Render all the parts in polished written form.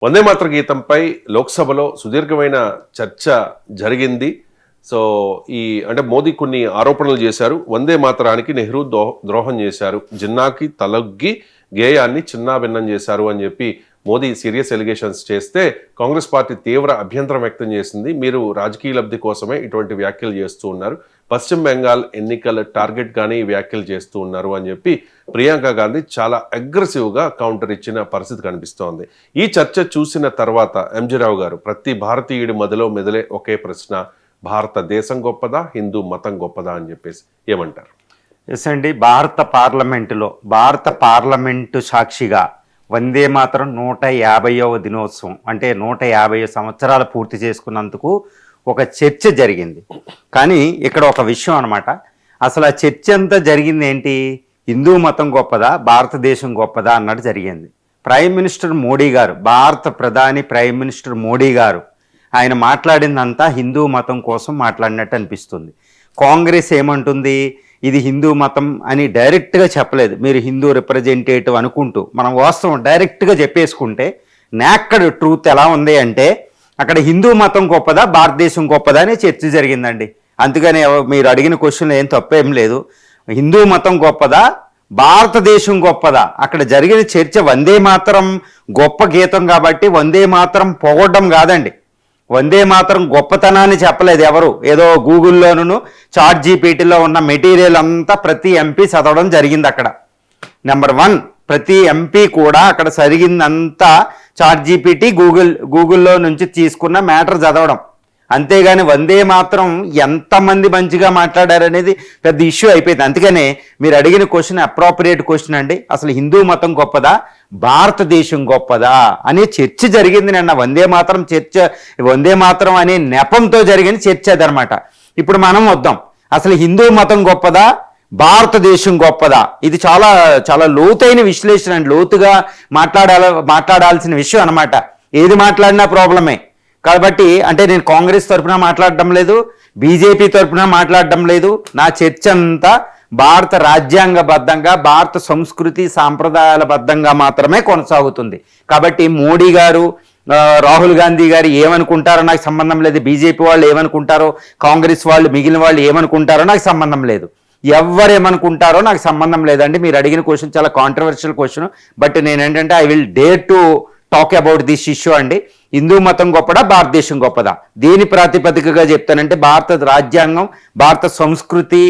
వందే మాతర గీతంపై లోక్సభలో సుదీర్ఘమైన చర్చ జరిగింది. సో అంటే మోదీ కొన్ని ఆరోపణలు చేశారు. వందే మాతరానికి నెహ్రూ ద్రోహం చేశారు, జిన్నాకి తలొగ్గి గేయాన్ని చిన్నాభిన్నం చేశారు అని చెప్పి మోదీ సీరియస్ ఎలిగేషన్స్ చేస్తే కాంగ్రెస్ పార్టీ తీవ్ర అభ్యంతరం వ్యక్తం చేసింది. మీరు రాజకీయ లబ్ధి కోసమే ఇటువంటి వ్యాఖ్యలు చేస్తూ ఉన్నారు, పశ్చిమ బెంగాల్ ఎన్నికల టార్గెట్ గానీ ఈ వ్యాఖ్యలు చేస్తూ ఉన్నారు అని చెప్పి ప్రియాంక గాంధీ చాలా అగ్రెసివ్గా కౌంటర్ ఇచ్చిన పరిస్థితి కనిపిస్తోంది. ఈ చర్చ చూసిన తర్వాత ఎంజీ రావు గారు, ప్రతి భారతీయుడి మదిలో మెదిలే ఒకే ప్రశ్న, భారతదేశం గొప్పదా, హిందూ మతం గొప్పదా అని చెప్పేసి ఏమంటారు? ఎస్ అండి, భారత పార్లమెంటు సాక్షిగా వందే మాతరం 150వ దినోత్సవం అంటే 150 సంవత్సరాలు పూర్తి చేసుకున్నందుకు ఒక చర్చ జరిగింది. కానీ ఇక్కడ ఒక విషయం అనమాట, అసలు ఆ చర్చ అంతా జరిగింది ఏంటి, హిందూ మతం గొప్పదా భారతదేశం గొప్పదా అన్నట్టు జరిగింది. ప్రైమ్ మినిస్టర్ మోడీ గారు, భారత ప్రధాని ప్రైమ్ మినిస్టర్ మోడీ గారు ఆయన మాట్లాడిందంతా హిందూ మతం కోసం మాట్లాడినట్టు అనిపిస్తుంది. కాంగ్రెస్ ఏమంటుంది, ఇది హిందూ మతం అని డైరెక్ట్గా చెప్పలేదు, మీరు హిందూ రిప్రజెంటేటివ్ అనుకుంటూ మనం వాస్తవం డైరెక్ట్గా చెప్పేసుకుంటే నాక్కడ్ ట్రూత్ ఎలా ఉంది అంటే అక్కడ హిందూ మతం గొప్పదా భారతదేశం గొప్పదా అని చర్చ జరిగిందండి. అందుకని మీరు అడిగిన క్వశ్చన్లో ఏం తప్పేం లేదు. హిందూ మతం గొప్పదా భారతదేశం గొప్పదా, అక్కడ జరిగిన చర్చ వందే మాతరం గొప్ప గీతం కాబట్టి వందే మాతరం పొగడ్డం కాదండి. వందే మాతరం గొప్పతనాన్ని చెప్పలేదు ఎవరు, ఏదో గూగుల్లోనూ చాట్ జీపీటీలో ఉన్న మెటీరియల్ అంతా ప్రతి ఎంపీ చదవడం జరిగింది. అక్కడ నెంబర్ 1, ప్రతి ఎంపీ కూడా అక్కడ జరిగిందంతా చాట్ జీపీటీ గూగుల్లో నుంచి తీసుకున్న మ్యాటర్ చదవడం, అంతేగాని వందే మాత్రం ఎంతమంది మంచిగా మాట్లాడారనేది పెద్ద ఇష్యూ అయిపోయింది. అందుకనే మీరు అడిగిన క్వశ్చన్ అప్రోప్రియేట్ క్వశ్చన్ అండి. అసలు హిందూ మతం గొప్పదా భారతదేశం గొప్పదా అనే చర్చ జరిగింది నిన్న. వందే మాత్రం అనే నెపంతో జరిగిన చర్చ అదనమాట. ఇప్పుడు మనం వద్దాం, అసలు హిందూ మతం గొప్పదా భారతదేశం గొప్పదా, ఇది చాలా చాలా లోతైన విశ్లేషణ అండి, లోతుగా మాట్లాడాల్సిన విషయం అనమాట. ఏది మాట్లాడినా ప్రాబ్లమే. కాబట్టి అంటే నేను కాంగ్రెస్ తరఫున మాట్లాడడం లేదు, బీజేపీ తరఫున మాట్లాడడం లేదు. నా చర్చ అంతా భారత రాజ్యాంగబద్ధంగా, భారత సంస్కృతి సాంప్రదాయాల బద్ధంగా మాత్రమే కొనసాగుతుంది. కాబట్టి మోడీ గారు, రాహుల్ గాంధీ గారు ఏమనుకుంటారో నాకు సంబంధం లేదు, బీజేపీ వాళ్ళు ఏమనుకుంటారో, కాంగ్రెస్ వాళ్ళు మిగిలిన వాళ్ళు ఏమనుకుంటారో నాకు సంబంధం లేదు, ఎవరేమనుకుంటారో నాకు సంబంధం లేదండి. మీరు అడిగిన క్వశ్చన్ చాలా కాంట్రవర్షియల్ క్వశ్చన్, బట్ నేనేంటంటే I will dare to talk about this issue అండి. హిందూ మతం గొప్పదా భారతదేశం గొప్పదా, దేని ప్రాతిపదికగా చెప్తానంటే భారత రాజ్యాంగం, భారత సంస్కృతి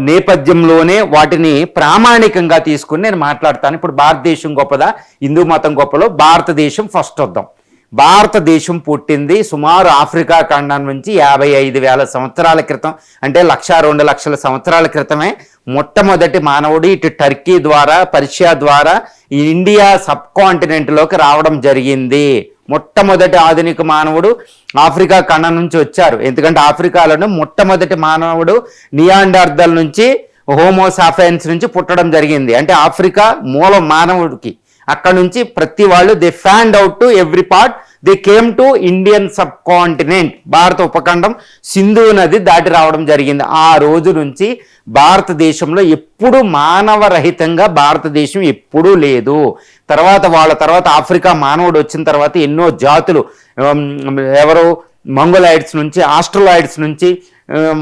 నేపథ్యంలోనే వాటిని ప్రామాణికంగా తీసుకుని నేను మాట్లాడతాను. ఇప్పుడు భారతదేశం గొప్పదా హిందూ మతం గొప్పలో భారతదేశం ఫస్ట్ వద్దాం. భారతదేశం పుట్టింది సుమారు ఆఫ్రికా ఖండం నుంచి 55,000 సంవత్సరాల క్రితం, అంటే 1,02 లక్షల సంవత్సరాల క్రితమే మొట్టమొదటి మానవుడు ఇటు టర్కీ ద్వారా, పర్షియా ద్వారా ఇండియా సబ్ కాంటినెంట్లోకి రావడం జరిగింది. మొట్టమొదటి ఆధునిక మానవుడు ఆఫ్రికా ఖండం నుంచి వచ్చారు. ఎందుకంటే ఆఫ్రికాలోనే మొట్టమొదటి మానవుడు నియాండర్దల్ నుంచి, హోమోసాఫైన్స్ నుంచి పుట్టడం జరిగింది. అంటే ఆఫ్రికా మూలం మానవుడికి. అక్కడ నుంచి ప్రతి వాళ్ళు they fanned out to every part, they came to Indian subcontinent, భారత ఉపఖండం, సింధు నది దాటి రావడం జరిగింది. ఆ రోజు నుంచి భారతదేశంలో ఎప్పుడు మానవరహితంగా భారతదేశం ఎప్పుడూ లేదు. వాళ్ళ తర్వాత ఆఫ్రికా మానవుడు వచ్చిన తర్వాత ఎన్నో జాతులు, ఎవరు మంగోలాయిడ్స్ నుంచి, ఆస్ట్రలాయిడ్స్ నుంచి,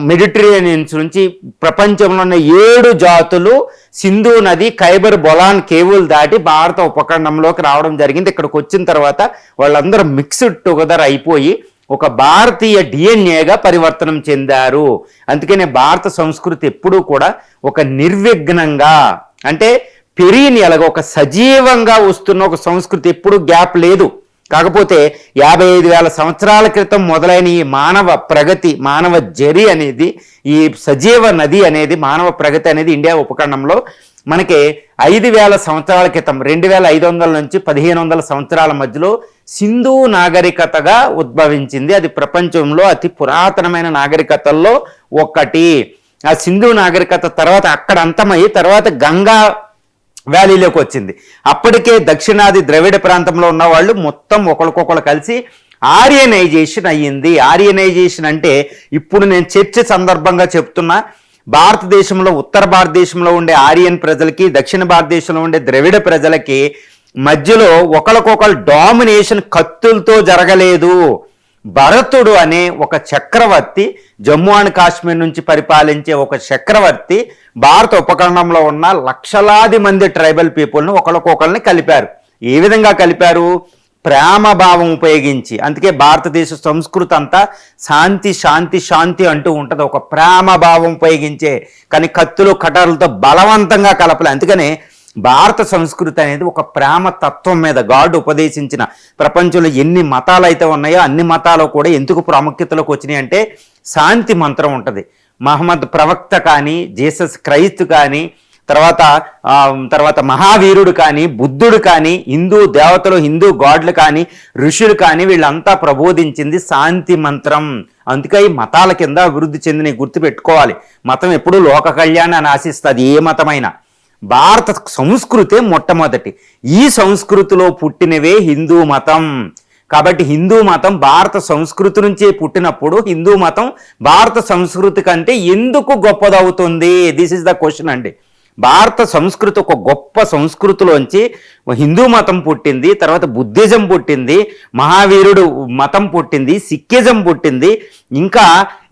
మెడిటరేనియన్స్ నుంచి ప్రపంచంలో ఉన్న 7 జాతులు సింధు నది, ఖైబర్ బొలాన్ కేవులు దాటి భారత ఉపఖండంలోకి రావడం జరిగింది. ఇక్కడికి వచ్చిన తర్వాత వాళ్ళందరూ మిక్స్డ్ టుగెదర్ అయిపోయి ఒక భారతీయ డిఎన్ఏగా పరివర్తనం చెందారు. అందుకనే భారత సంస్కృతి ఎప్పుడూ కూడా ఒక నిర్విఘ్నంగా, అంటే పెరీనియల్గా ఒక సజీవంగా వస్తున్న ఒక సంస్కృతి, ఎప్పుడు గ్యాప్ లేదు. కాకపోతే 55,000 సంవత్సరాల క్రితం మొదలైన ఈ మానవ ప్రగతి, మానవ జరి అనేది, ఈ సజీవ నది అనేది, మానవ ప్రగతి అనేది ఇండియా ఉపఖండంలో మనకి 5,000 సంవత్సరాల క్రితం, 2,500 నుంచి 1,500 సంవత్సరాల మధ్యలో సింధు నాగరికతగా ఉద్భవించింది. అది ప్రపంచంలో అతి పురాతనమైన నాగరికతల్లో ఒకటి. ఆ సింధు నాగరికత తర్వాత అక్కడ అంతమయ్యి తర్వాత గంగా వ్యాలీలోకి వచ్చింది. అప్పటికే దక్షిణాది ద్రవిడ ప్రాంతంలో ఉన్న వాళ్ళు మొత్తం ఒకరికొకరు కలిసి ఆర్యనైజేషన్ అయ్యింది. ఆర్యనైజేషన్ అంటే ఇప్పుడు నేను చర్చ సందర్భంగా చెప్తున్నా, భారతదేశంలో ఉత్తర భారతదేశంలో ఉండే ఆర్యన్ ప్రజలకి, దక్షిణ భారతదేశంలో ఉండే ద్రవిడ ప్రజలకి మధ్యలో ఒకరికొకరు డామినేషన్ కత్తులతో జరగలేదు. భరతుడు అనే ఒక చక్రవర్తి, జమ్మూ అండ్ కాశ్మీర్ నుంచి పరిపాలించే ఒక చక్రవర్తి భారత ఉపఖండంలో ఉన్న లక్షలాది మంది ట్రైబల్ పీపుల్ని ఒకరికొకరిని కలిపారు. ఏ విధంగా కలిపారు? ప్రేమ భావం ఉపయోగించి. అందుకే భారతదేశ సంస్కృతి అంతా శాంతి శాంతి శాంతి అంటూ ఉంటుంది, ఒక ప్రేమ భావం ఉపయోగించే, కానీ కత్తులు కటారులతో బలవంతంగా కలపలే. అందుకనే భారత సంస్కృతి అనేది ఒక ప్రేమ తత్వం మీద గాడ్ ఉపదేశించిన, ప్రపంచంలో ఎన్ని మతాలు అయితే ఉన్నాయో అన్ని మతాలు కూడా ఎందుకు ప్రాముఖ్యతలోకి వచ్చినాయి అంటే శాంతి మంత్రం ఉంటుంది. మహమ్మద్ ప్రవక్త కానీ, జీసస్ క్రైస్తు కానీ, తర్వాత మహావీరుడు కానీ, బుద్ధుడు కానీ, హిందూ దేవతలు, హిందూ గాడ్లు కానీ, ఋషులు కానీ, వీళ్ళంతా ప్రబోధించింది శాంతి మంత్రం. అందుకే ఈ మతాల కింద అభివృద్ధి చెందిన గుర్తుపెట్టుకోవాలి. మతం ఎప్పుడూ లోక కళ్యాణాన్ని ఆశిస్తుంది, ఏ మతమైనా. భారత సంస్కృతే మొట్టమొదటి. ఈ సంస్కృతిలో పుట్టినవే హిందూ మతం. కాబట్టి హిందూ మతం భారత సంస్కృతి నుంచే పుట్టినప్పుడు హిందూ మతం భారత సంస్కృతి కంటే ఎందుకు గొప్పదవుతుంది? దిస్ ఇస్ ద క్వశ్చన్ అండి. భారత సంస్కృతి ఒక గొప్ప సంస్కృతిలోంచి హిందూ మతం పుట్టింది, తర్వాత బుద్ధిజం పుట్టింది, మహావీరుడు మతం పుట్టింది, సిక్కిజం పుట్టింది, ఇంకా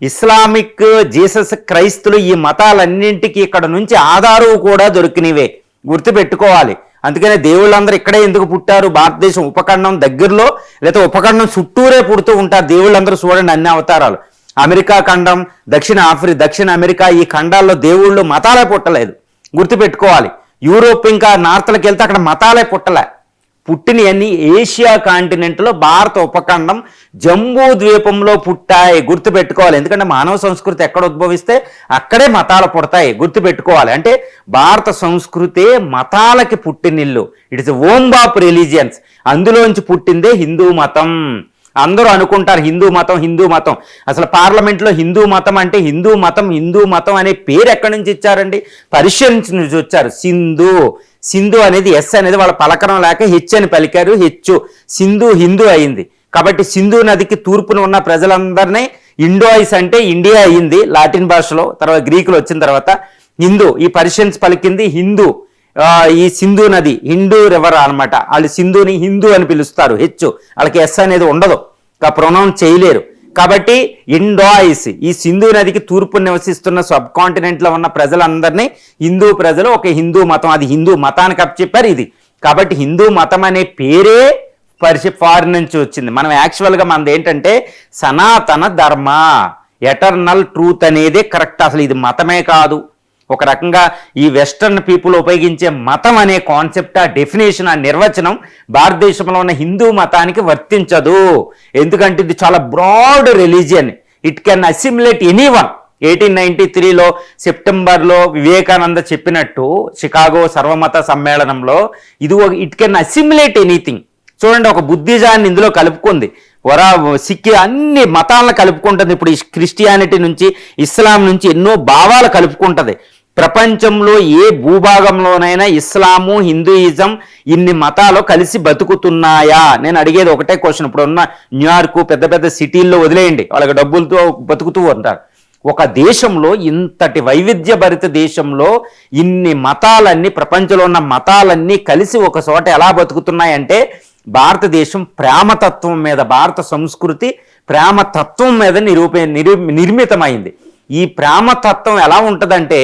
ఇస్లామిక్, జీసస్ క్రైస్తులు, ఈ మతాలన్నింటికి ఇక్కడ నుంచి ఆధారం కూడా దొరికినవే, గుర్తుపెట్టుకోవాలి. అందుకనే దేవుళ్ళందరూ ఇక్కడే ఎందుకు పుట్టారు? భారతదేశం ఉపఖండం దగ్గరలో లేదా ఉపఖండం చుట్టూరే పుడుతూ ఉంటారు దేవుళ్ళందరూ. చూడండి అన్ని అవతారాలు. అమెరికా ఖండం, దక్షిణ అమెరికా, ఈ ఖండాల్లో దేవుళ్ళు మతాలే పుట్టలేదు, గుర్తుపెట్టుకోవాలి. యూరోప్ ఇంకా నార్త్లకు వెళ్తే అక్కడ మతాలే పుట్టలే. పుట్టినవన్నీ ఏషియా కాంటినెంట్లో భారత ఉపఖండం జంబూ ద్వీపంలో పుట్టాయి, గుర్తుపెట్టుకోవాలి. ఎందుకంటే మానవ సంస్కృతి ఎక్కడ ఉద్భవిస్తే అక్కడే మతాలు పుడతాయి, గుర్తుపెట్టుకోవాలి. అంటే భారత సంస్కృతే మతాలకి పుట్టినిల్లు. It is ohm of religions. అందులోంచి పుట్టిందే హిందూ మతం. అందరూ అనుకుంటారు హిందూ మతం. అసలు పార్లమెంట్లో హిందూ మతం అంటే హిందూ మతం అనే పేరు ఎక్కడి నుంచి ఇచ్చారండి? పర్షియన్ నుంచి వచ్చారు. సింధు అనేది ఎస్ అనేది వాళ్ళ పలకరం లేక హెచ్ అని పలికారు, హిందూ అయింది. కాబట్టి సింధు నదికి తూర్పున ఉన్న ప్రజలందరినీ ఇండోయిస్ అంటే ఇండియా అయింది లాటిన్ భాషలో, తర్వాత గ్రీకులు వచ్చిన తర్వాత హిందూ, ఈ పర్షియన్స్ పలికింది హిందూ. ఈ సింధు నది హిందూ రివర్ అనమాట. వాళ్ళు సింధుని హిందూ అని పిలుస్తారు, వాళ్ళకి ఎస్ అనేది ఉండదు, ప్రొనౌన్స్ చేయలేరు. కాబట్టి ఇండోయిస్, ఈ సింధు నదికి తూర్పు నివసిస్తున్న సబ్ కాంటినెంట్లో ఉన్న ప్రజలందరినీ హిందూ ప్రజలు, ఒక హిందూ మతం, అది హిందూ మతానికి అప్పచెప్పారు ఇది. కాబట్టి హిందూ మతం అనే పేరే ఫారిన్ నుంచి వచ్చింది. మనం యాక్చువల్గా మనది ఏంటంటే సనాతన ధర్మ, ఎటర్నల్ ట్రూత్ అనేది కరెక్ట్. అసలు ఇది మతమే కాదు. ఒక రకంగా ఈ వెస్టర్న్ పీపుల్ ఉపయోగించే మతం అనే కాన్సెప్ట్, ఆ డెఫినేషన్, ఆ నిర్వచనం భారతదేశంలో ఉన్న హిందూ మతానికి వర్తించదు. ఎందుకంటే ఇది చాలా broad religion. It can assimilate anyone. 1893లో సెప్టెంబర్లో వివేకానంద చెప్పినట్టు షికాగో సర్వమత సమ్మేళనంలో, ఇట్ కెన్ అసిమిలేట్ ఎనీథింగ్. చూడండి, ఒక బుద్ధిజాన్ని ఇందులో కలుపుకుంది, సిక్కి అన్ని మతాలను కలుపుకుంటుంది. ఇప్పుడు ఈ క్రిస్టియానిటీ నుంచి, ఇస్లాం నుంచి ఎన్నో భావాలు కలుపుకుంటుంది. ప్రపంచంలో ఏ భూభాగంలోనైనా ఇస్లాము, హిందూయిజం, ఇన్ని మతాలు కలిసి బతుకుతున్నాయా? నేను అడిగేది ఒకటే క్వశ్చన్. ఇప్పుడు ఉన్న న్యూయార్క్, పెద్ద పెద్ద సిటీల్లో వదిలేయండి, వాళ్ళకి డబ్బులతో బతుకుతూ ఉంటారు. ఒక దేశంలో, ఇంతటి వైవిధ్యభరిత దేశంలో ఇన్ని మతాలన్నీ, ప్రపంచంలో ఉన్న మతాలన్నీ కలిసి ఒక చోట ఎలా బతుకుతున్నాయంటే భారతదేశం ప్రేమతత్వం మీద, భారత సంస్కృతి ప్రేమతత్వం మీద నిర్మితమైంది. ఈ ప్రేమతత్వం ఎలా ఉంటుందంటే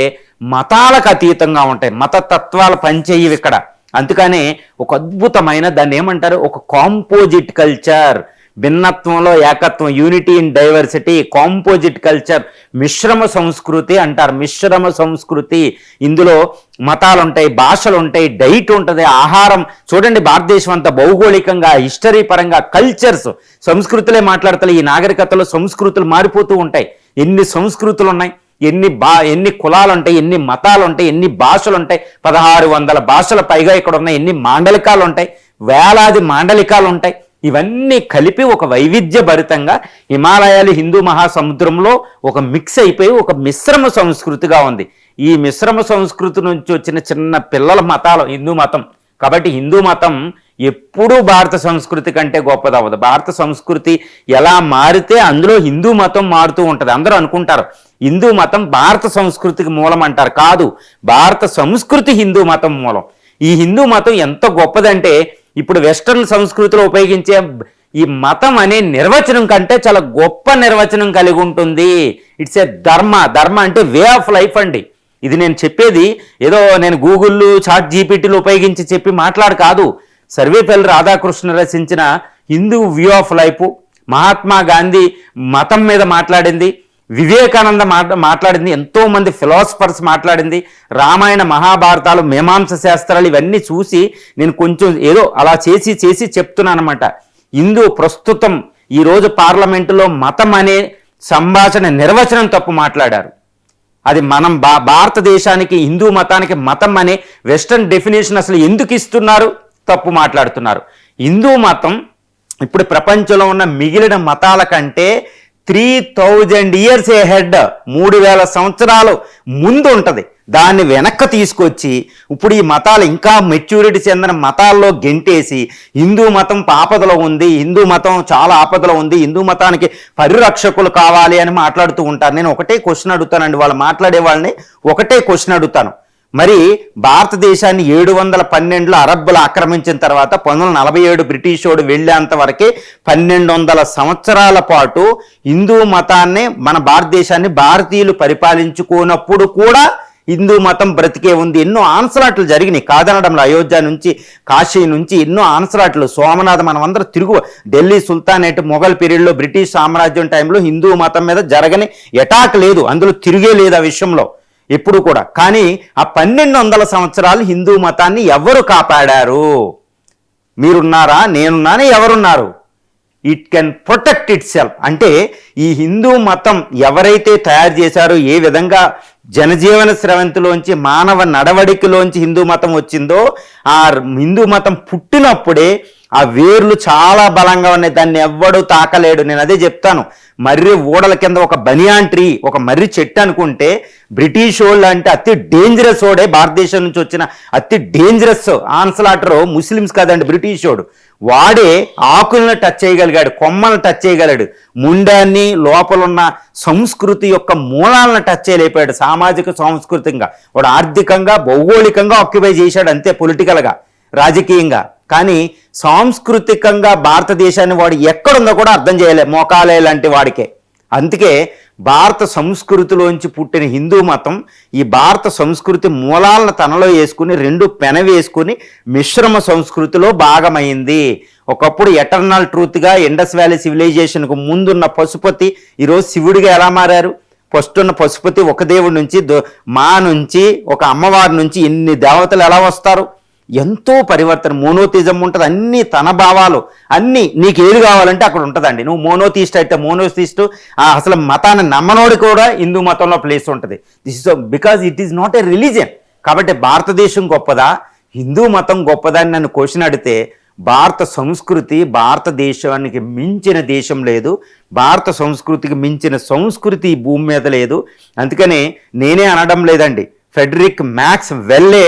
మతాలకు అతీతంగా ఉంటాయి, మతతత్వాలు పనిచేయవు ఇక్కడ. అందుకనే ఒక అద్భుతమైన, దాన్ని ఏమంటారు, ఒక కాంపోజిట్ కల్చర్. భిన్నత్వంలో ఏకత్వం, unity in diversity, composite culture, మిశ్రమ సంస్కృతి అంటారు. మిశ్రమ సంస్కృతి, ఇందులో మతాలు ఉంటాయి, భాషలు ఉంటాయి, డైట్ ఉంటుంది, ఆహారం. చూడండి, భారతదేశం అంతా భౌగోళికంగా, హిస్టరీ పరంగా, కల్చర్స్, సంస్కృతులే మాట్లాడతాయి. ఈ నాగరికతలో సంస్కృతులు మారిపోతూ ఉంటాయి. ఎన్ని సంస్కృతులు ఉన్నాయి, ఎన్ని కులాలు ఉంటాయి, ఎన్ని మతాలు ఉంటాయి, ఎన్ని భాషలు ఉంటాయి. 1600 భాషల పైగా ఇక్కడ ఉన్నాయి. ఎన్ని మాండలికాలు ఉంటాయి, వేలాది మాండలికాలు ఉంటాయి. ఇవన్నీ కలిపి ఒక వైవిధ్యభరితంగా హిమాలయాలు, హిందూ మహాసముద్రంలో ఒక మిక్స్ అయిపోయి ఒక మిశ్రమ సంస్కృతిగా ఉంది. ఈ మిశ్రమ సంస్కృతి నుంచి వచ్చిన చిన్న పిల్లల మతాలు హిందూ మతం. కాబట్టి హిందూ మతం ఎప్పుడూ భారత సంస్కృతి కంటే గొప్పదవ్వదు. భారత సంస్కృతి ఎలా మారితే అందులో హిందూ మతం మారుతూ ఉంటుంది. అందరూ అనుకుంటారు హిందూ మతం భారత సంస్కృతికి మూలం అంటారు. కాదు, భారత సంస్కృతి హిందూ మతం మూలం. ఈ హిందూ మతం ఎంత గొప్పదంటే ఇప్పుడు వెస్ట్రన్ సంస్కృతిలో ఉపయోగించే ఈ మతం అనే నిర్వచనం కంటే చాలా గొప్ప నిర్వచనం కలిగి ఉంటుంది. ఇట్స్ ఏ ధర్మ అంటే వే ఆఫ్ లైఫ్ అండి. ఇది నేను చెప్పేది ఏదో నేను గూగుల్ చాట్ జీపీటీలు ఉపయోగించి చెప్పి మాట్లాడు కాదు. సర్వేపల్లి రాధాకృష్ణ రచించిన Hindu view of life, Mahatma Gandhi మతం మీద మాట్లాడింది, వివేకానంద మాట్లాడింది, ఎంతోమంది ఫిలాసఫర్స్ మాట్లాడింది, రామాయణ మహాభారతాలు మీమాంస శాస్త్రాలు ఇవన్నీ చూసి నేను కొంచెం ఏదో అలా చేసి చెప్తున్నాను అనమాట. హిందూ ప్రస్తుతం ఈరోజు పార్లమెంటులో మతం అనే సంభాషణ నిర్వచనం తప్పు మాట్లాడారు. అది మనం భారతదేశానికి హిందూ మతానికి మతం అనే వెస్టర్న్ డెఫినేషన్ అసలు ఎందుకు ఇస్తున్నారు, తప్పు మాట్లాడుతున్నారు. హిందూ మతం ఇప్పుడు ప్రపంచంలో ఉన్న మిగిలిన మతాల కంటే 3000 years ahead 3000 సంవత్సరాలు ముందు ఉంటుంది. దాన్ని వెనక్కి తీసుకొచ్చి ఇప్పుడు ఈ మతాలు ఇంకా మెచ్యూరిటీ చెందిన మతాల్లో గెంటేసి హిందూ మతం ఆపదలో ఉంది, హిందూ మతం చాలా ఆపదలో ఉంది, హిందూ మతానికి పరిరక్షకులు కావాలి అని మాట్లాడుతూ ఉంటారు. నేను ఒకటే క్వశ్చన్ అడుగుతానండి, వాళ్ళు మాట్లాడే వాళ్ళని ఒకటే క్వశ్చన్ అడుగుతాను. మరి భారతదేశాన్ని 712లో అరబ్బులు ఆక్రమించిన తర్వాత 1947 బ్రిటిష్ వాడు వెళ్ళేంత వరకే 1200 సంవత్సరాల పాటు హిందూ మతాన్ని మన భారతదేశాన్ని భారతీయులు పరిపాలించుకున్నప్పుడు కూడా హిందూ మతం బ్రతికే ఉంది. ఎన్నో ఆన్సలాట్లు జరిగినాయి కాదనడంలో. అయోధ్య నుంచి కాశీ నుంచి ఎన్నో ఆన్సలాట్లు, సోమనాథ్, మనం అందరూ తిరుగు ఢిల్లీ సుల్తానేట్ మొఘల్ పీరియడ్లో బ్రిటిష్ సామ్రాజ్యం టైంలో హిందూ మతం మీద జరగని అటాక్ లేదు, అందులో తిరిగే లేదు ఆ విషయంలో ఎప్పుడు కూడా. కానీ ఆ 1200 సంవత్సరాలు హిందూ మతాన్ని ఎవరు కాపాడారు? మీరున్నారా, నేనున్నాను, ఎవరున్నారు? It can protect it self. అంటే ఈ హిందూ మతం ఎవరైతే తయారు చేశారో, ఏ విధంగా జనజీవన స్రవంతిలోంచి మానవ నడవడికలోంచి హిందూ మతం వచ్చిందో, ఆ హిందూ మతం పుట్టినప్పుడే ఆ వేర్లు చాలా బలంగా ఉన్నాయి, దాన్ని ఎవ్వడూ తాకలేడు. నేను అదే చెప్తాను, మర్రి ఓడల కింద ఒక బనియాన్ ట్రీ, ఒక మర్రి చెట్టు అనుకుంటే బ్రిటిష్ వాళ్ళు అంటే అతి డేంజరస్ ఓడే, భారతదేశం నుంచి వచ్చిన అతి డేంజరస్ ఆన్సలాటరు ముస్లిమ్స్ కాదండి, బ్రిటిష్ వాడు. వాడే ఆకులను టచ్ చేయగలిగాడు, కొమ్మలను టచ్ చేయగలిగాడు, ముండాన్ని లోపలున్న సంస్కృతి యొక్క మూలాలను టచ్ చేయలేపాడు. సామాజిక సాంస్కృతికంగా వాడు ఆర్థికంగా భౌగోళికంగా ఆక్యుపై చేశాడు, అంతే పొలిటికల్గా రాజకీయంగా. కానీ సాంస్కృతికంగా భారతదేశాన్ని వాడు ఎక్కడుందో కూడా అర్థం చేయలే, మోకాలే లాంటి వాడికే. అందుకే భారత సంస్కృతిలోంచి పుట్టిన హిందూ మతం ఈ భారత సంస్కృతి మూలాలను తనలో వేసుకుని రెండు పెనవేసుకుని మిశ్రమ సంస్కృతిలో భాగమైంది. ఒకప్పుడు ఎటర్నల్ ట్రూత్గా ఇండస్ వ్యాలీ సివిలైజేషన్కు ముందున్న పశుపతి ఈరోజు శివుడిగా ఎలా మారారు? ఫస్ట్ ఉన్న పశుపతి ఒక దేవుడి నుంచి మా నుంచి ఒక అమ్మవారి నుంచి ఇన్ని దేవతలు ఎలా వస్తారు? ఎంతో పరివర్తన, మోనోతిజం ఉంటుంది, అన్ని తన భావాలు అన్నీ నీకు ఏది కావాలంటే అక్కడ ఉంటుందండి. నువ్వు మోనోథీస్ట్ అయితే మోనోథీస్ట్, అసలు మతాన్ని నమ్మనోడి కూడా హిందూ మతంలో ప్లేస్ ఉంటుంది. This is because it is not a religion. కాబట్టి భారతదేశం గొప్పదా, హిందూ మతం గొప్పదా అని నన్ను క్వశ్చన్ అడిగితే, భారత సంస్కృతి భారతదేశానికి మించిన దేశం లేదు, భారత సంస్కృతికి మించిన సంస్కృతి ఈ భూమి మీద లేదు. అందుకనే నేనే అనడం లేదండి, Friedrich Max Muller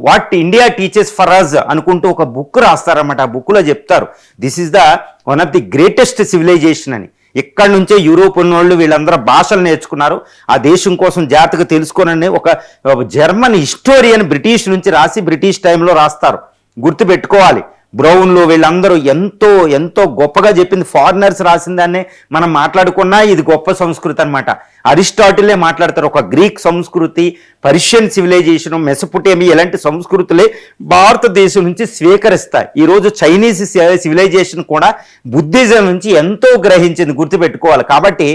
what India teaches for us అనుకుంటూ ఒక బుక్ రాస్తారన్నమాట. ఆ బుక్లో చెప్తారు this is the one of the greatest civilisation అని. ఇక్కడ నుంచే యూరోప్ ఉన్నోళ్ళు వీళ్ళందరూ భాషలు నేర్చుకున్నారు, ఆ దేశం కోసం జాతకు తెలుసుకోనని ఒక జర్మన్ హిస్టోరియన్ బ్రిటిష్ నుంచి రాసి బ్రిటిష్ టైంలో రాస్తారు. గుర్తుపెట్టుకోవాలి, బ్రౌన్లో వీళ్ళందరూ ఎంతో ఎంతో గొప్పగా చెప్పింది. ఫారినర్స్ రాసిన దాన్నే మనం మాట్లాడుకున్నా ఇది గొప్ప సంస్కృతి అనమాట. అరిస్టాటిలే మాట్లాడతారు, ఒక గ్రీక్ సంస్కృతి, పర్షియన్ సివిలైజేషన్, మెసొపొటేమియా ఇలాంటి సంస్కృతులే భారతదేశం నుంచి స్వీకరిస్తాయి. ఈరోజు చైనీస్ సివిలైజేషన్ కూడా బుద్ధిజం నుంచి ఎంతో గ్రహించింది, గుర్తుపెట్టుకోవాలి. కాబట్టి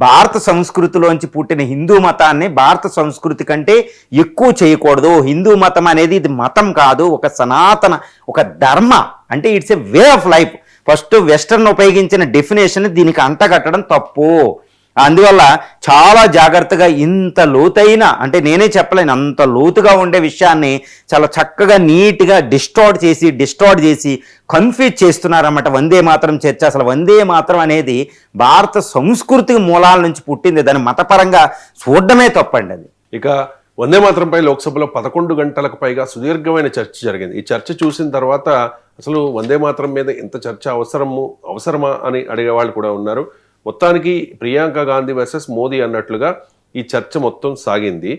భారత సంస్కృతిలోంచి పుట్టిన హిందూ మతాన్ని భారత సంస్కృతి కంటే ఎక్కువ చేయకూడదు. హిందూ మతం అనేది ఇది మతం కాదు, ఒక సనాతన, ఒక ధర్మ. అంటే it's a way of life. First western ఉపయోగించిన డెఫినేషన్ దీనికి అంటగట్టడం తప్పు. అందువల్ల చాలా జాగ్రత్తగా ఇంత లోతైన, అంటే నేనే చెప్పలేను అంత లోతుగా ఉండే విషయాన్ని చాలా చక్కగా నీట్గా డిస్టార్ట్ చేసి కన్ఫ్యూజ్ చేస్తున్నారన్నమాట వందే మాతరం చర్చ. అసలు వందే మాతరం అనేది భారత సంస్కృతి మూలాల నుంచి పుట్టింది, దాన్ని మతపరంగా చూడడమే తప్పండి అది. ఇక వందే మాతరంపై లోక్సభలో 11 గంటలకు పైగా సుదీర్ఘమైన చర్చ జరిగింది. ఈ చర్చ చూసిన తర్వాత అసలు వందే మాతరం మీద ఇంత చర్చ అవసరమా అని అడిగేవాళ్ళు కూడా ఉన్నారు. మొత్తానికి ప్రియాంక గాంధీ వర్సెస్ మోదీ అన్నట్లుగా ఈ చర్చ మొత్తం సాగింది.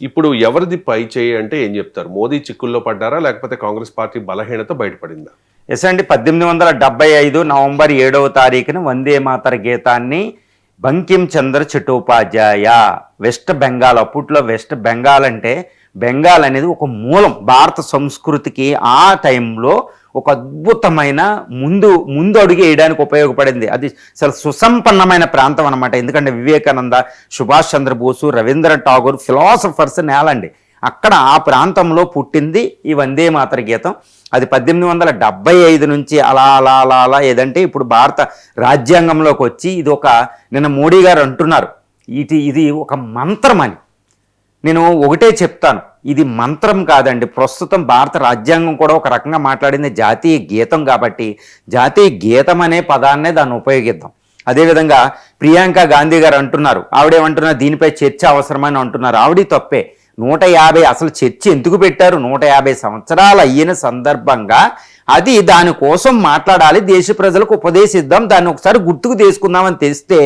ఇప్పుడు ఎవరిది పై చేయి అంటే ఏం చెప్తారు? మోదీ చిక్కుల్లో పడ్డారా, లేకపోతే కాంగ్రెస్ పార్టీ బలహీనత బయటపడిందా? ఎస్ అండి, 1875 నవంబర్ 7వ తారీఖున వందే మాతర గీతాన్ని బంకిం చంద్ర చటోపాధ్యాయ వెస్ట్ బెంగాల్, అప్పట్లో వెస్ట్ బెంగాల్ అంటే బెంగాల్ అనేది ఒక మూలం భారత సంస్కృతికి, ఆ టైంలో ఒక అద్భుతమైన ముందు అడుగు వేయడానికి ఉపయోగపడింది. అది చాలా సుసంపన్నమైన ప్రాంతం అనమాట. ఎందుకంటే వివేకానంద, సుభాష్ చంద్రబోసు, రవీంద్ర ఠాగూర్ ఫిలాసఫర్స్ నేలండి. అక్కడ ఆ ప్రాంతంలో పుట్టింది ఈ వందే మాతర గీతం. అది 1875 నుంచి అలా అలా అలా అలా ఏదంటే ఇప్పుడు భారత రాజ్యాంగంలోకి వచ్చి ఇది ఒక, నిన్న మోడీ గారు అంటున్నారు ఇది ఒక మంత్రం అని. నేను ఒకటే చెప్తాను, ఇది మంత్రం కాదండి. ప్రస్తుతం భారత రాజ్యాంగం కూడా ఒక రకంగా మాట్లాడింది జాతీయ గీతం కాబట్టి జాతీయ గీతం అనే పదాన్నే దాన్ని ఉపయోగిద్దాం. అదేవిధంగా ప్రియాంక గాంధీ గారు అంటున్నారు, ఆవిడేమంటున్నారు, దీనిపై చర్చ అవసరమని అంటున్నారు. ఆవిడ తప్పే. 150 అసలు చర్చ ఎందుకు పెట్టారు? 150 సంవత్సరాలు అయిన సందర్భంగా అది దానికోసం మాట్లాడాలి, దేశ ప్రజలకు ఉపదేశిద్దాం, దాన్ని ఒకసారి గుర్తుకు తీసుకుందామని తెస్తే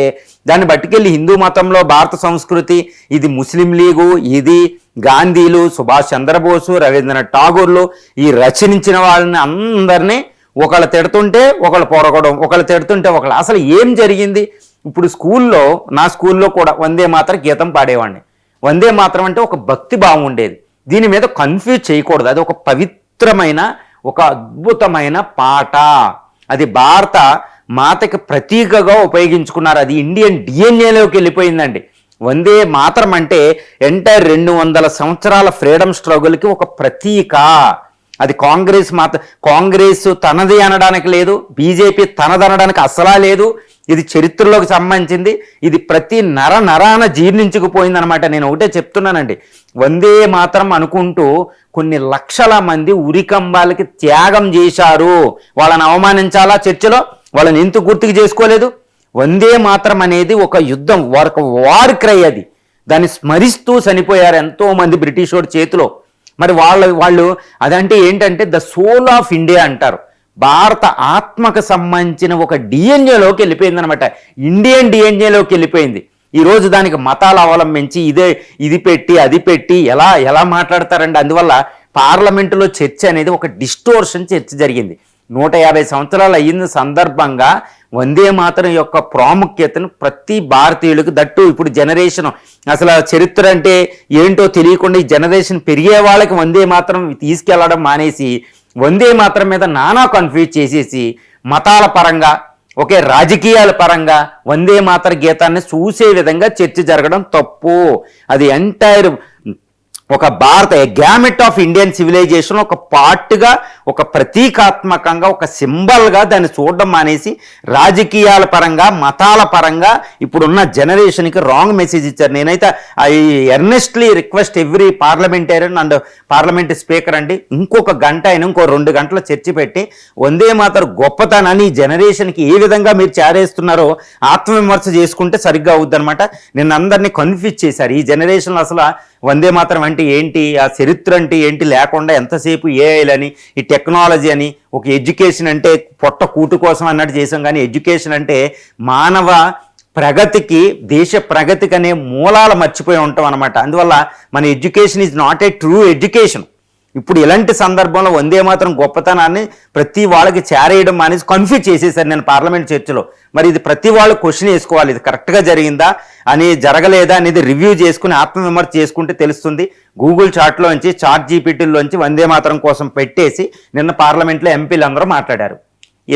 దాన్ని బట్టుకెళ్ళి హిందూ మతంలో భారత సంస్కృతి, ఇది ముస్లిం లీగు, ఇది గాంధీలు, సుభాష్ చంద్రబోసు, రవీంద్రనాథ్ ఠాగూర్లు, ఈ రచనించిన వాళ్ళని అందరినీ ఒకళ్ళు తిడుతుంటే ఒకళ్ళు పొరగడం, ఒకళ్ళు తిడుతుంటే ఒకళ్ళు. అసలు ఏం జరిగింది? ఇప్పుడు స్కూల్లో, నా స్కూల్లో కూడా వందే మాతర గీతం పాడేవాడిని. వందే మాతరం అంటే ఒక భక్తి భావం ఉండేది. దీని మీద కన్ఫ్యూజ్ చేయకూడదు. అది ఒక పవిత్రమైన, ఒక అద్భుతమైన పాట. అది భారత మాతకి ప్రతీకగా ఉపయోగించుకున్నారు. అది ఇండియన్ డిఎన్ఏలోకి వెళ్ళిపోయిందండి. వందే మాతరం అంటే ఎంటైర్ 200 సంవత్సరాల ఫ్రీడమ్ స్ట్రగుల్కి ఒక ప్రతీక. అది కాంగ్రెస్ తనది అనడానికి లేదు, బీజేపీ తనదనడానికి అసలా లేదు. ఇది చరిత్రలోకి సంబంధించింది. ఇది ప్రతి నరాన జీర్ణించుకుపోయిందనమాట. నేను ఒకటే చెప్తున్నానండి, వందే మాతరం అనుకుంటూ కొన్ని లక్షల మంది ఉరికంబాలకి త్యాగం చేశారు. వాళ్ళని అవమానించాలా చర్చలో? వాళ్ళని ఎందుకు గుర్తుకు చేసుకోలేదు? వందే మాతరం అనేది ఒక యుద్ధం, వార్ క్రై. అది దాన్ని స్మరిస్తూ చనిపోయారు ఎంతోమంది బ్రిటిష్ వాడి చేతిలో. మరి వాళ్ళు అదంటే ఏంటంటే ద సోల్ ఆఫ్ ఇండియా అంటారు. భారత ఆత్మకు సంబంధించిన ఒక డిఎన్ఏలోకి వెళ్ళిపోయింది అనమాట. ఇండియన్ డిఎన్ఏలోకి వెళ్ళిపోయింది. ఈరోజు దానికి మతాలు అవలంబించి ఇది పెట్టి అది పెట్టి ఎలా మాట్లాడతారండి. అందువల్ల పార్లమెంటులో చర్చ అనేది ఒక డిస్టోర్షన్ చర్చ జరిగింది. 150 సంవత్సరాలు అయిన సందర్భంగా వందే మాతరం యొక్క ప్రాముఖ్యతను ప్రతి భారతీయులకు, దట్టు ఇప్పుడు జనరేషన్ అసలు చరిత్ర అంటే ఏంటో తెలియకుండా ఈ జనరేషన్ పెరిగే వాళ్ళకి వందే మాతరం తీసుకెళ్లడం మానేసి వందే మాతరం మీద నానా కన్ఫ్యూజ్ చేసేసి మతాల పరంగా, ఒకే రాజకీయాల పరంగా వందే మాతర గీతాన్ని చూసే విధంగా చర్చ జరగడం తప్పు. అది ఎంటైర్ ఒక భారత గ్యామెట్ ఆఫ్ ఇండియన్ సివిలైజేషన్ ఒక పార్ట్గా, ఒక ప్రతీకాత్మకంగా, ఒక సింబల్గా దాన్ని చూడడం మానేసి రాజకీయాల పరంగా, మతాల పరంగా ఇప్పుడున్న జనరేషన్కి రాంగ్ మెసేజ్ ఇచ్చారు. నేనైతే I earnestly request every parliamentarian and parliament speaker అండి, ఇంకొక గంట అయినా ఇంకో 2 గంటల చర్చ పెట్టి వందే మాతర గొప్పతనాన్ని జనరేషన్కి ఏ విధంగా మీరు చేరేస్తున్నారో ఆత్మవిమర్శ చేసుకుంటే సరిగ్గా అవుద్దనమాట. నిన్న అందరినీ కన్ఫ్యూజ్ చేశారు. ఈ జనరేషన్లో అసలు వందే మాతరం అంటే ఏంటి, ఆ చరిత్ర అంటే ఏంటి లేకుండా ఎంతసేపు ఏఐలని, ఈ టెక్నాలజీ అని, ఒక ఎడ్యుకేషన్ అంటే పొట్ట కూటు కోసం అన్నట్టు చేసాం. కానీ ఎడ్యుకేషన్ అంటే మానవ ప్రగతికి, దేశ ప్రగతికి అనే మూలాలు మర్చిపోయి ఉంటాం అనమాట. అందువల్ల మన education is not a true education. ఇప్పుడు ఇలాంటి సందర్భంలో వందే మాత్రం గొప్పతనాన్ని ప్రతి వాళ్ళకి చేరేయడం అనేసి కన్ఫ్యూజ్ చేసేసారు నేను పార్లమెంట్ చర్చలో. మరి ఇది ప్రతి వాళ్ళు క్వశ్చన్ వేసుకోవాలి, ఇది కరెక్ట్గా జరిగిందా అని, జరగలేదా అనేది రివ్యూ చేసుకుని ఆత్మవిమర్శ చేసుకుంటే తెలుస్తుంది. గూగుల్ చాట్లోంచి, చాట్ జీపీటీలోంచి వందే మాత్రం కోసం పెట్టేసి నిన్న పార్లమెంట్లో ఎంపీలు అందరూ మాట్లాడారు.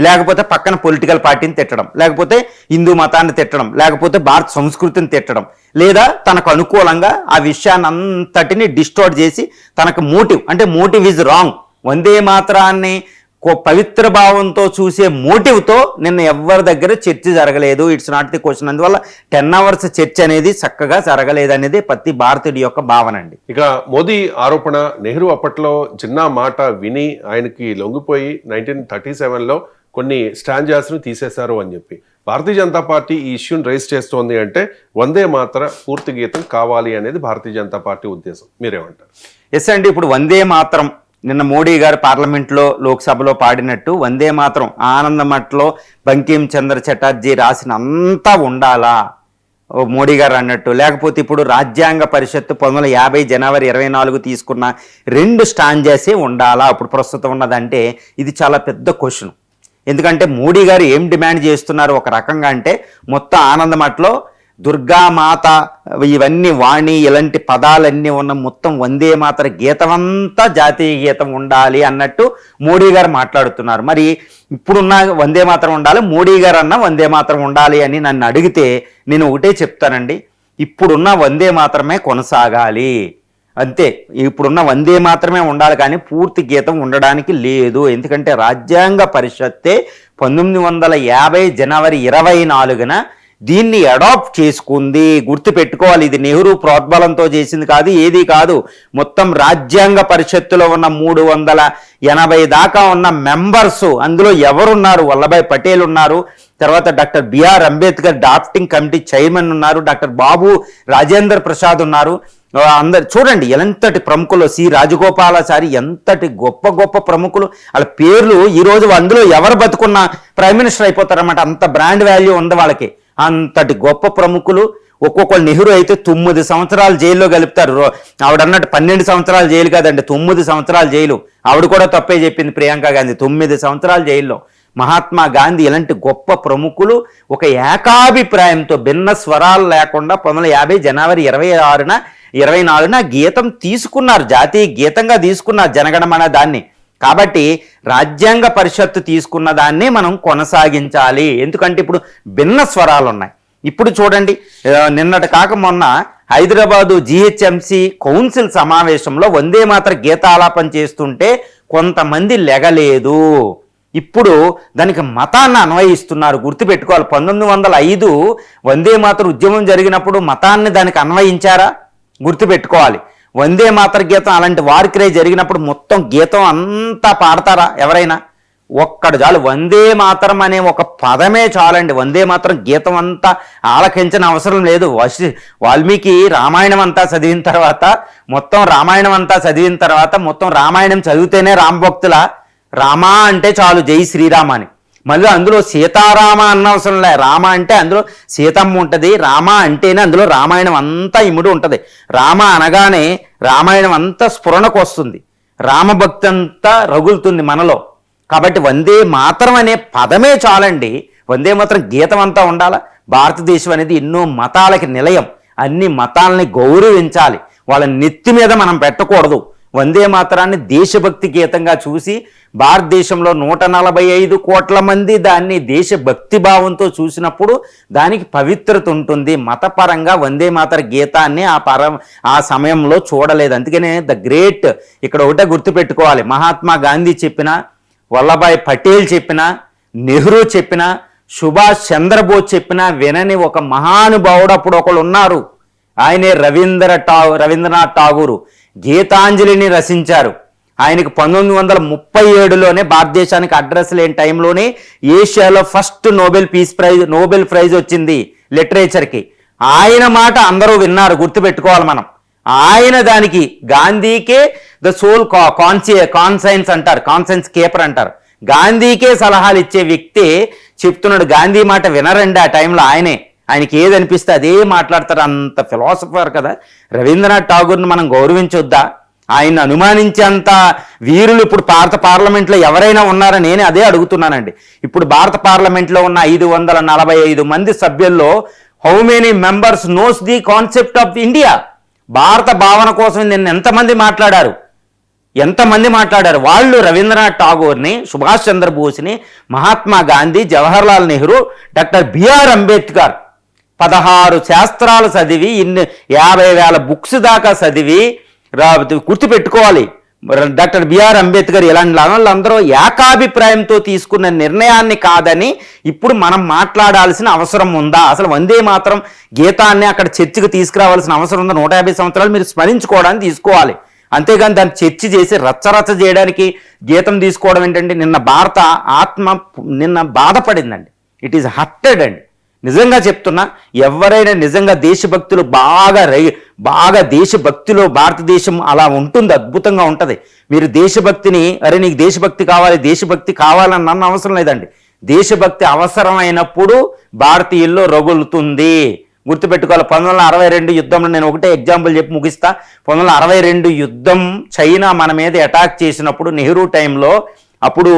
లేకపోతే పక్కన పొలిటికల్ పార్టీని తిట్టడం, లేకపోతే హిందూ మతాన్ని తిట్టడం, లేకపోతే భారత సంస్కృతిని తిట్టడం, లేదా తనకు అనుకూలంగా ఆ విషయాన్ని అంతటిని డిస్టోర్ట్ చేసి తనకు మోటివ్ ఈజ్ రాంగ్. వందే మాత్రాన్ని పవిత్ర భావంతో చూసే మోటివ్తో నిన్న ఎవరి దగ్గర చర్చ జరగలేదు. It's not the question. అందువల్ల 10 hours చర్చ అనేది చక్కగా జరగలేదు అనేది ప్రతి భారతీయుడి యొక్క భావన అండి. ఇక మోదీ ఆరోపణ, నెహ్రూ అప్పట్లో జిన్నా మాట విని ఆయనకి లొంగిపోయి 1937లో కొన్ని స్టాంజాస్ను తీసేశారు అని చెప్పి భారతీయ జనతా పార్టీ ఈ ఇష్యూని రైజ్ చేస్తోంది. అంటే వందే మాతర పూర్తి గీతం కావాలి అనేది భారతీయ జనతా పార్టీ ఉద్దేశం. మీరేమంటారు? ఎస్ అండి, ఇప్పుడు వందే మాతరం నిన్న మోడీ గారు పార్లమెంట్లో, లోక్సభలో పాడినట్టు వందే మాతరం ఆనందమఠలో బంకిం చంద్ర చటర్జీ రాసిన అంతా ఉండాలా. మోడీ గారు అన్నట్టు, లేకపోతే ఇప్పుడు రాజ్యాంగ పరిషత్తు 1950 జనవరి 24 తీసుకున్న 2 స్టాంజాసే ఉండాలా ఇప్పుడు ప్రస్తుతం ఉన్నదంటే ఇది చాలా పెద్ద క్వశ్చన్. ఎందుకంటే మోడీ గారు ఏం డిమాండ్ చేస్తున్నారు ఒక రకంగా అంటే మొత్తం ఆనందమఠలో దుర్గామాత ఇవన్నీ వాణి ఇలాంటి పదాలన్నీ ఉన్న మొత్తం వందే మాతర గీతమంతా జాతీయ గీతం ఉండాలి అన్నట్టు మోడీ గారు మాట్లాడుతున్నారు. మరి ఇప్పుడున్న వందే మాతరం ఉండాలి, మోడీ గారు అన్న వందే మాతరం ఉండాలి అని నన్ను అడిగితే నేను ఒకటే చెప్తానండి, ఇప్పుడున్న వందే మాత్రమే కొనసాగాలి అంతే. ఇప్పుడున్న వందే మాత్రమే ఉండాలి కానీ పూర్తి గీతం ఉండడానికి లేదు. ఎందుకంటే రాజ్యాంగ పరిషత్తే 1950 జనవరి 24న దీన్ని అడాప్ట్ చేసుకుంది. గుర్తుపెట్టుకోవాలి, ఇది నెహ్రూ ప్రోద్బలంతో చేసింది కాదు, ఏది కాదు. మొత్తం రాజ్యాంగ పరిషత్తులో ఉన్న 380 దాకా ఉన్న మెంబర్స్ అందులో ఎవరున్నారు? వల్లభాయ్ పటేల్ ఉన్నారు, తర్వాత doctor BR Ambedkar drafting committee chairman ఉన్నారు, డాక్టర్ బాబు రాజేంద్ర ప్రసాద్ ఉన్నారు. అందరు చూడండి ఎంతటి ప్రముఖులు, సి రాజగోపాలాచారి, ఎంతటి గొప్ప గొప్ప ప్రముఖులు. వాళ్ళ పేర్లు ఈరోజు అందులో ఎవరు బతుకున్నా ప్రైమ్ మినిస్టర్ అయిపోతారన్నమాట. అంత బ్రాండ్ వాల్యూ ఉంది వాళ్ళకి. అంతటి గొప్ప ప్రముఖులు. ఒక్కొక్కరు నెహ్రూ అయితే 9 సంవత్సరాలు జైల్లో గలుపుతారు. ఆవిడ అన్నట్టు 12 సంవత్సరాలు జైలు కాదండి, 9 సంవత్సరాలు జైలు. ఆవిడ కూడా తప్పే చెప్పింది ప్రియాంక గాంధీ, 9 సంవత్సరాలు జైల్లో. మహాత్మా గాంధీ ఇలాంటి గొప్ప ప్రముఖులు ఒక ఏకాభిప్రాయంతో భిన్న స్వరాలు లేకుండా 1950 జనవరి 24న గీతం తీసుకున్నారు, జాతీయ గీతంగా తీసుకున్నారు జనగణమన దాన్ని. కాబట్టి రాజ్యాంగ పరిషత్తు తీసుకున్న దాన్ని మనం కొనసాగించాలి. ఎందుకంటే ఇప్పుడు భిన్న స్వరాలు ఉన్నాయి. ఇప్పుడు చూడండి, నిన్నటి కాక మొన్న హైదరాబాదు జిహెచ్ఎంసి కౌన్సిల్ సమావేశంలో వందే మాతర గీతాలాపన చేస్తుంటే కొంతమంది లెగలేదు. ఇప్పుడు దానికి మతాన్ని అన్వయిస్తున్నారు. గుర్తుపెట్టుకోవాలి, 1905 వందే మాతర ఉద్యమం జరిగినప్పుడు మతాన్ని దానికి అన్వయించారా? గుర్తుపెట్టుకోవాలి. వందే మాతర గీతం అలాంటి వార్క్రై జరిగినప్పుడు మొత్తం గీతం అంతా పాడతారా ఎవరైనా? ఒక్కడు చాలు, వందే మాతరం అనే ఒక పదమే చాలండి. వందే మాతరం గీతం అంతా ఆలకించిన అవసరం లేదు. వాల్మీకి రామాయణం అంతా చదివిన తర్వాత మొత్తం రామాయణం చదివితేనే రామభక్తుల రామా అంటే చాలు జై శ్రీరామ అని. మళ్ళీ అందులో సీతారామ అన్న అవసరం లే, రామ అంటే అందులో సీతమ్మ ఉంటుంది, రామ అంటేనే అందులో రామాయణం అంతా ఇముడు ఉంటుంది. రామ అనగానే రామాయణం అంతా స్ఫురణకు వస్తుంది, రామభక్తి అంతా రగులుతుంది మనలో. కాబట్టి వందే మాతరం అనే పదమే చాలండి. వందే మాతరం గీతం అంతా ఉండాలా? భారతదేశం అనేది ఎన్నో మతాలకి నిలయం, అన్ని మతాలని గౌరవించాలి, వాళ్ళ నెత్తి మీద మనం పెట్టకూడదు. వందే మాతరాన్ని దేశభక్తి గీతంగా చూసి భారతదేశంలో 145 కోట్ల మంది దాన్ని దేశభక్తి భావంతో చూసినప్పుడు దానికి పవిత్రత ఉంటుంది. మతపరంగా వందే మాతర గీతాన్ని ఆ సమయంలో చూడలేదు. అందుకనే ద గ్రేట్ ఇక్కడ ఒకటే గుర్తుపెట్టుకోవాలి, మహాత్మా గాంధీ చెప్పిన, వల్లభాయ్ పటేల్ చెప్పిన, నెహ్రూ చెప్పిన, సుభాష్ చంద్రబోస్ చెప్పిన వినని ఒక మహానుభావుడు అప్పుడు ఒకళ్ళు ఉన్నారు. ఆయనే రవీంద్రనాథ్ ఠాగూరు. గీతాంజలిని రచించారు. ఆయనకు 1937లోనే భారతదేశానికి అడ్రస్ లేని టైంలోనే ఏషియాలో ఫస్ట్ నోబెల్ ప్రైజ్ వచ్చింది లిటరేచర్కి. ఆయన మాట అందరూ విన్నారు, గుర్తుపెట్టుకోవాలి మనం. ఆయన దానికి గాంధీకే ద సోల్ కాన్సైన్స్ అంటారు, కాన్సైన్స్ కేపర్ అంటారు. గాంధీకే సలహాలు ఇచ్చే వ్యక్తి చెప్తున్నాడు, గాంధీ మాట వినరండి ఆ టైంలో. ఆయనకి ఏది అనిపిస్తే అదే మాట్లాడతారు. అంత ఫిలాసఫర్ కదా. రవీంద్రనాథ్ ఠాగూర్ని మనం గౌరవించొద్దా? ఆయన అనుమానించేంత వీరులు ఇప్పుడు భారత పార్లమెంట్లో ఎవరైనా ఉన్నారా? నేనే అదే అడుగుతున్నానండి. ఇప్పుడు భారత పార్లమెంట్లో ఉన్న 545 మంది సభ్యుల్లో how many members knows the concept of India? భారత భావన కోసం నిన్న ఎంతమంది మాట్లాడారు? వాళ్ళు రవీంద్రనాథ్ ఠాగూర్ని, సుభాష్ చంద్రబోస్ని, మహాత్మా గాంధీ, జవహర్లాల్ నెహ్రూ, డాక్టర్ బిఆర్ అంబేద్కర్ 16 శాస్త్రాలు చదివి 50,000 బుక్స్ దాకా చదివి గుర్తుపెట్టుకోవాలి. డాక్టర్ బిఆర్ అంబేద్కర్ ఇలాంటి వాళ్ళందరూ ఏకాభిప్రాయంతో తీసుకున్న నిర్ణయాన్ని కాదని ఇప్పుడు మనం మాట్లాడాల్సిన అవసరం ఉందా? అసలు వందే మాత్రం గీతాన్ని అక్కడ చర్చకు తీసుకురావాల్సిన అవసరం ఉందా? 150 సంవత్సరాలు మీరు స్మరించుకోవడానికి తీసుకోవాలి, అంతేగాని దాన్ని చర్చ చేసి రచ్చరచ్చ చేయడానికి గీతం తీసుకోవడం ఏంటంటే నిన్న భారత ఆత్మ బాధపడిందండి. ఇట్ ఈస్ హర్టెడ్ అండి. నిజంగా చెప్తున్నా, ఎవరైనా నిజంగా దేశభక్తులు బాగా దేశభక్తిలో భారతదేశం అలా ఉంటుంది, అద్భుతంగా ఉంటుంది. మీరు దేశభక్తిని నీకు దేశభక్తి కావాలని నన్ను అవసరం లేదండి. దేశభక్తి అవసరమైనప్పుడు భారతీయుల్లో రగులుతుంది. గుర్తుపెట్టుకోవాలి. 1962 యుద్ధంలో నేను ఒకటే ఎగ్జాంపుల్ చెప్పి ముగిస్తా. 1962 యుద్ధం చైనా మన మీద అటాక్ చేసినప్పుడు నెహ్రూ టైంలో అప్పుడు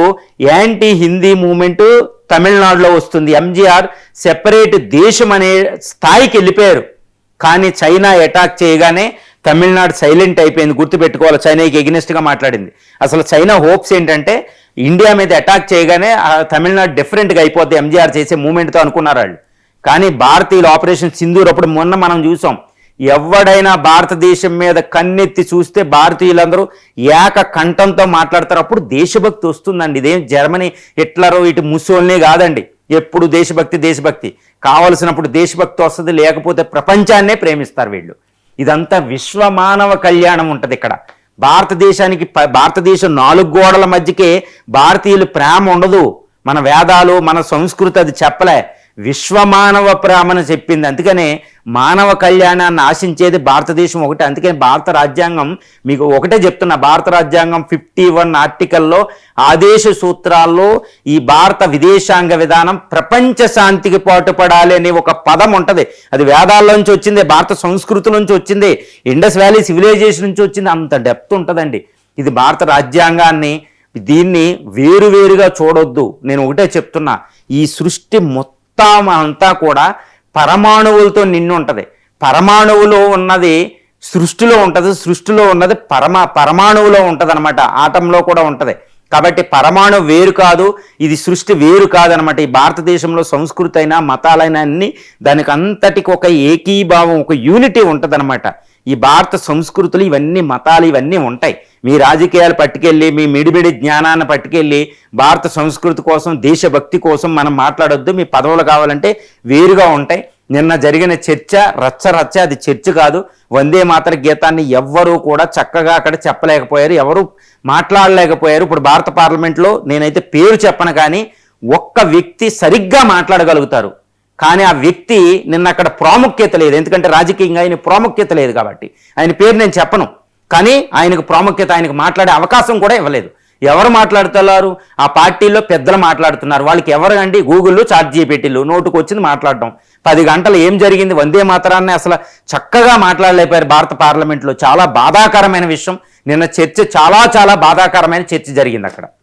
యాంటీ హిందీ మూమెంట్ తమిళనాడులో వస్తుంది. ఎంజీఆర్ సెపరేట్ దేశం అనే స్థాయికి వెళ్ళిపోయారు. కానీ చైనా అటాక్ చేయగానే తమిళనాడు సైలెంట్ అయిపోయింది. గుర్తుపెట్టుకోవాలి, చైనాకి ఎగ్నెస్ట్గా మాట్లాడింది. అసలు చైనా హోప్స్ ఏంటంటే ఇండియా మీద అటాక్ చేయగానే తమిళనాడు డిఫరెంట్గా అయిపోద్ది ఎంజీఆర్ చేసే మూమెంట్తో అనుకున్నారు వాళ్ళు. కానీ భారతీయులు ఆపరేషన్ సింధూర్ అప్పుడు మొన్న మనం చూసాం. ఎవడైనా భారతదేశం మీద కన్నెత్తి చూస్తే భారతీయులందరూ ఏక కంఠంతో మాట్లాడతారు. అప్పుడు దేశభక్తి వస్తుందండి. ఇదేం జర్మనీ హిట్లరు ఇటు ముసోల్ని కాదండి. ఎప్పుడు దేశభక్తి కావలసినప్పుడు దేశభక్తి వస్తుంది, లేకపోతే ప్రపంచాన్నే ప్రేమిస్తారు వీళ్ళు. ఇదంతా విశ్వమానవ కళ్యాణం ఉంటుంది ఇక్కడ. భారతదేశానికి భారతదేశం 4 గోడల మధ్యకే భారతీయులు ప్రేమ ఉండదు. మన వేదాలు మన సంస్కృతి అది చెప్పలే, విశ్వమానవ ప్రేమను చెప్పింది. అందుకనే మానవ కళ్యాణాన్ని ఆశించేది భారతదేశం ఒకటే. అందుకని భారత రాజ్యాంగం మీకు ఒకటే చెప్తున్నా, భారత రాజ్యాంగం 51 ఆర్టికల్లో ఆదేశ సూత్రాల్లో ఈ భారత విదేశాంగ విధానం ప్రపంచ శాంతికి పాటుపడాలి అనే ఒక పదం ఉంటుంది. అది వేదాల్లోంచి వచ్చింది, భారత సంస్కృతి నుంచి వచ్చింది, ఇండస్ వ్యాలీ సివిలైజేషన్ నుంచి వచ్చింది. అంత డెప్త్ ఉంటుందండి. ఇది భారత రాజ్యాంగాన్ని దీన్ని వేరువేరుగా చూడొద్దు. నేను ఒకటే చెప్తున్నా, ఈ సృష్టి మొత్తం అంతా కూడా పరమాణువులతో నిండి ఉంటుంది. పరమాణువులో ఉన్నది సృష్టిలో ఉంటుంది, సృష్టిలో ఉన్నది పరమాణువులో ఉంటుంది అనమాట. ఆటంలో కూడా ఉంటుంది. కాబట్టి పరమాణు వేరు కాదు, ఇది సృష్టి వేరు కాదనమాట. ఈ భారతదేశంలో సంస్కృతి అయినా మతాలైనా అన్ని దానికి అంతటికి ఒక ఏకీభావం, ఒక యూనిటీ ఉంటుంది అనమాట. ఈ భారత సంస్కృతులు ఇవన్నీ మతాలు ఇవన్నీ ఉంటాయి. మీ రాజకీయాలు పట్టుకెళ్ళి మీ మిడిమిడి జ్ఞానాన్ని పట్టుకెళ్ళి భారత సంస్కృతి కోసం దేశభక్తి కోసం మనం మాట్లాడొద్దు. మీ పదవులు కావాలంటే వేరుగా ఉంటాయి. నిన్న జరిగిన చర్చ రచ్చ అది చర్చ కాదు. వందే మాతర గీతాన్ని ఎవ్వరూ కూడా చక్కగా అక్కడ చెప్పలేకపోయారు, ఎవరు మాట్లాడలేకపోయారు. ఇప్పుడు భారత పార్లమెంట్లో నేనైతే పేరు చెప్పను, కానీ ఒక్క వ్యక్తి సరిగ్గా మాట్లాడగలుగుతారు. కానీ ఆ వ్యక్తి నిన్న అక్కడ ప్రాముఖ్యత లేదు, ఎందుకంటే రాజకీయంగా ఆయన ప్రాముఖ్యత లేదు కాబట్టి ఆయన పేరు నేను చెప్పను. కానీ ఆయనకు ప్రాముఖ్యత, ఆయనకు మాట్లాడే అవకాశం కూడా ఇవ్వలేదు. ఎవరు మాట్లాడుతున్నారు? ఆ పార్టీలో పెద్దలు మాట్లాడుతున్నారు. వాళ్ళకి ఎవరు అండి? గూగుల్లో ChatGPTలు నోటుకు వచ్చింది మాట్లాడటం. 10 గంటలు ఏం జరిగింది? వందే మాతరాన్ని అసలు చక్కగా మాట్లాడలేకపోయారు భారత పార్లమెంట్లో. చాలా బాధాకరమైన విషయం. నిన్న చర్చ చాలా బాధాకరమైన చర్చ జరిగింది అక్కడ.